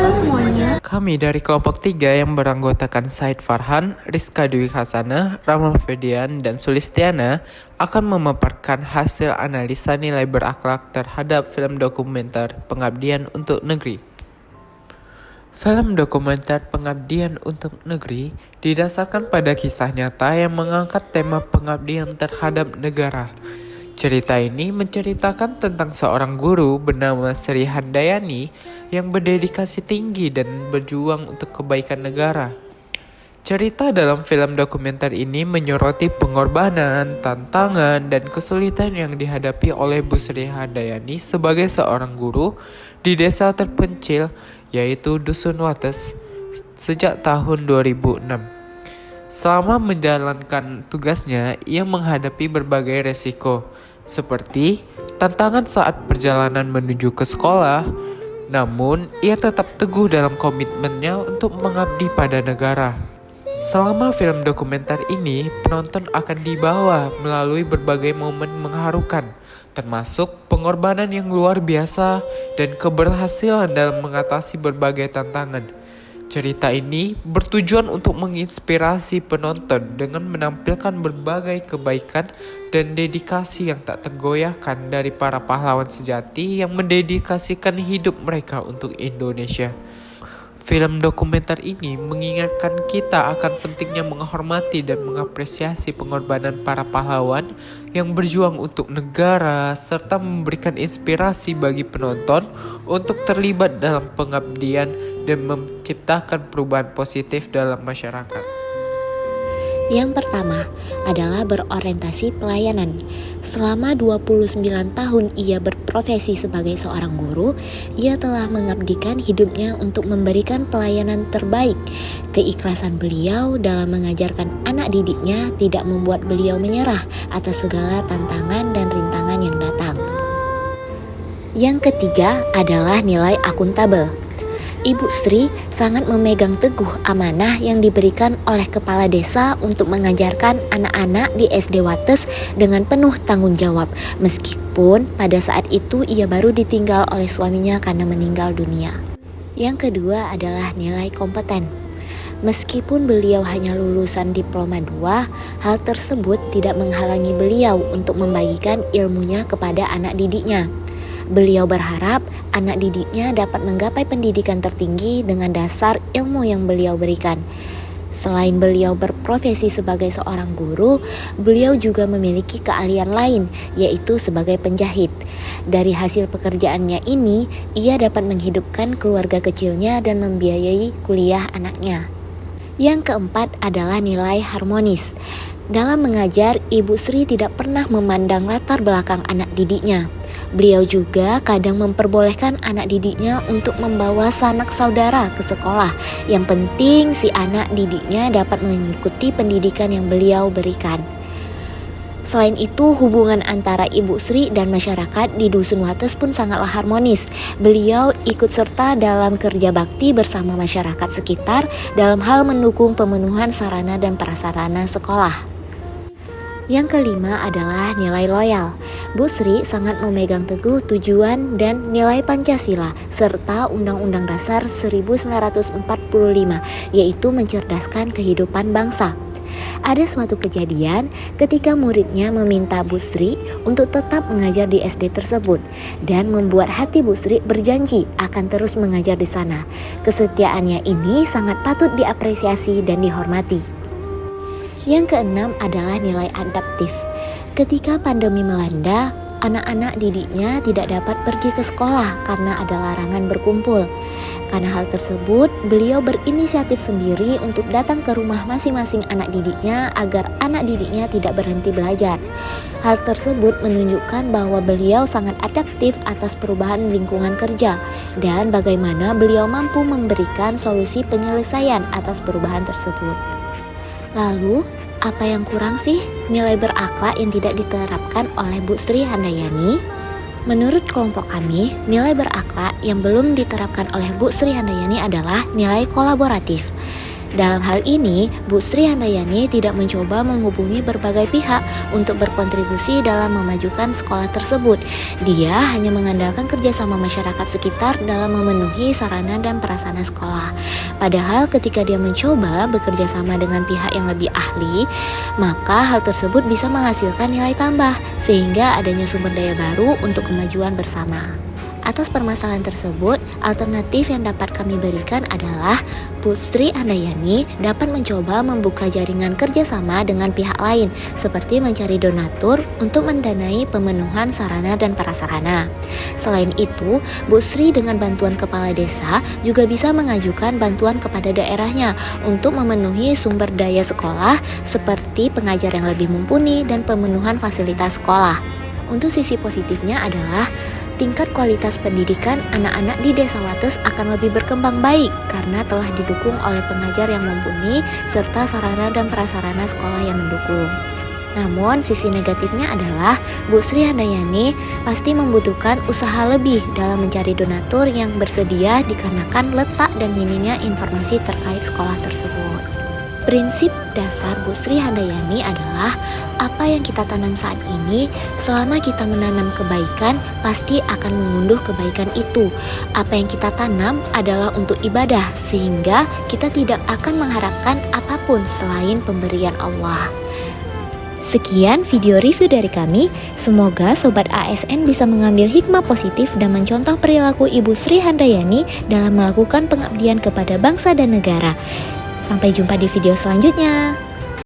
Halo semuanya. Kami dari kelompok 3 yang beranggotakan Said Farhan, Rizka Dwi Hasanah, Rama Fedian, dan Sulistiana akan memaparkan hasil analisa nilai berakhlak terhadap film dokumenter Pengabdian untuk Negeri. Film dokumenter Pengabdian untuk Negeri didasarkan pada kisah nyata yang mengangkat tema pengabdian terhadap negara. Cerita ini menceritakan tentang seorang guru bernama Sri Handayani yang berdedikasi tinggi dan berjuang untuk kebaikan negara. Cerita dalam film dokumenter ini menyoroti pengorbanan, tantangan, dan kesulitan yang dihadapi oleh Bu Sri Handayani sebagai seorang guru di desa terpencil yaitu Dusun Wates sejak tahun 2006. Selama menjalankan tugasnya, ia menghadapi berbagai resiko, seperti tantangan saat perjalanan menuju ke sekolah, namun ia tetap teguh dalam komitmennya untuk mengabdi pada negara. Selama film dokumenter ini, penonton akan dibawa melalui berbagai momen mengharukan, termasuk pengorbanan yang luar biasa dan keberhasilan dalam mengatasi berbagai tantangan. Cerita ini bertujuan untuk menginspirasi penonton dengan menampilkan berbagai kebaikan dan dedikasi yang tak tergoyahkan dari para pahlawan sejati yang mendedikasikan hidup mereka untuk Indonesia. Film dokumenter ini mengingatkan kita akan pentingnya menghormati dan mengapresiasi pengorbanan para pahlawan yang berjuang untuk negara serta memberikan inspirasi bagi penonton untuk terlibat dalam pengabdian dan menciptakan perubahan positif dalam masyarakat. Yang pertama adalah berorientasi pelayanan. Selama 29 tahun ia berprofesi sebagai seorang guru, ia telah mengabdikan hidupnya untuk memberikan pelayanan terbaik. Keikhlasan beliau dalam mengajarkan anak didiknya tidak membuat beliau menyerah atas segala tantangan dan rintangan yang datang. Yang ketiga adalah nilai akuntabel. Ibu Sri sangat memegang teguh amanah yang diberikan oleh kepala desa untuk mengajarkan anak-anak di SD Wates dengan penuh tanggung jawab, meskipun pada saat itu ia baru ditinggal oleh suaminya karena meninggal dunia. Yang kedua adalah nilai kompeten. Meskipun beliau hanya lulusan diploma 2, hal tersebut tidak menghalangi beliau untuk membagikan ilmunya kepada anak didiknya. Beliau berharap anak didiknya dapat menggapai pendidikan tertinggi dengan dasar ilmu yang beliau berikan. Selain beliau berprofesi sebagai seorang guru, beliau juga memiliki keahlian lain, yaitu sebagai penjahit. Dari hasil pekerjaannya ini, ia dapat menghidupkan keluarga kecilnya dan membiayai kuliah anaknya. Yang keempat adalah nilai harmonis. Dalam mengajar, Ibu Sri tidak pernah memandang latar belakang anak didiknya. Beliau juga kadang memperbolehkan anak didiknya untuk membawa sanak saudara ke sekolah. Yang penting si anak didiknya dapat mengikuti pendidikan yang beliau berikan. Selain itu, hubungan antara Ibu Sri dan masyarakat di Dusun Wates pun sangatlah harmonis. Beliau ikut serta dalam kerja bakti bersama masyarakat sekitar dalam hal mendukung pemenuhan sarana dan prasarana sekolah. Yang kelima adalah nilai loyal. Bu Sri sangat memegang teguh tujuan dan nilai Pancasila serta Undang-Undang Dasar 1945, yaitu mencerdaskan kehidupan bangsa. Ada suatu kejadian ketika muridnya meminta Bu Sri untuk tetap mengajar di SD tersebut dan membuat hati Bu Sri berjanji akan terus mengajar di sana. Kesetiaannya ini sangat patut diapresiasi dan dihormati. Yang keenam adalah nilai adaptif. Ketika pandemi melanda, anak-anak didiknya tidak dapat pergi ke sekolah karena ada larangan berkumpul. Karena hal tersebut, beliau berinisiatif sendiri untuk datang ke rumah masing-masing anak didiknya agar anak didiknya tidak berhenti belajar. Hal tersebut menunjukkan bahwa beliau sangat adaptif atas perubahan lingkungan kerja dan bagaimana beliau mampu memberikan solusi penyelesaian atas perubahan tersebut. Lalu, apa yang kurang sih nilai berakhlak yang tidak diterapkan oleh Bu Sri Handayani? Menurut kelompok kami, nilai berakhlak yang belum diterapkan oleh Bu Sri Handayani adalah nilai kolaboratif. Dalam hal ini, Bu Sri Handayani tidak mencoba menghubungi berbagai pihak untuk berkontribusi dalam memajukan sekolah tersebut. Dia hanya mengandalkan kerjasama masyarakat sekitar dalam memenuhi sarana dan prasarana sekolah. Padahal ketika dia mencoba bekerja sama dengan pihak yang lebih ahli, maka hal tersebut bisa menghasilkan nilai tambah, sehingga adanya sumber daya baru untuk kemajuan bersama. Atas permasalahan tersebut, alternatif yang dapat kami berikan adalah Bu Sri Handayani dapat mencoba membuka jaringan kerjasama dengan pihak lain, seperti mencari donatur untuk mendanai pemenuhan sarana dan prasarana. Selain itu, Bu Sri dengan bantuan kepala desa juga bisa mengajukan bantuan kepada daerahnya untuk memenuhi sumber daya sekolah seperti pengajar yang lebih mumpuni dan pemenuhan fasilitas sekolah. Untuk sisi positifnya adalah tingkat kualitas pendidikan anak-anak di Desa Wates akan lebih berkembang baik karena telah didukung oleh pengajar yang mumpuni serta sarana dan prasarana sekolah yang mendukung. Namun sisi negatifnya adalah Bu Sri Handayani pasti membutuhkan usaha lebih dalam mencari donatur yang bersedia dikarenakan letak dan minimnya informasi terkait sekolah tersebut. Prinsip dasar Bu Sri Handayani adalah apa yang kita tanam saat ini, selama kita menanam kebaikan, pasti akan mengunduh kebaikan itu. Apa yang kita tanam adalah untuk ibadah, sehingga kita tidak akan mengharapkan apapun selain pemberian Allah. Sekian video review dari kami, semoga Sobat ASN bisa mengambil hikmah positif dan mencontoh perilaku Ibu Sri Handayani dalam melakukan pengabdian kepada bangsa dan negara. Sampai jumpa di video selanjutnya.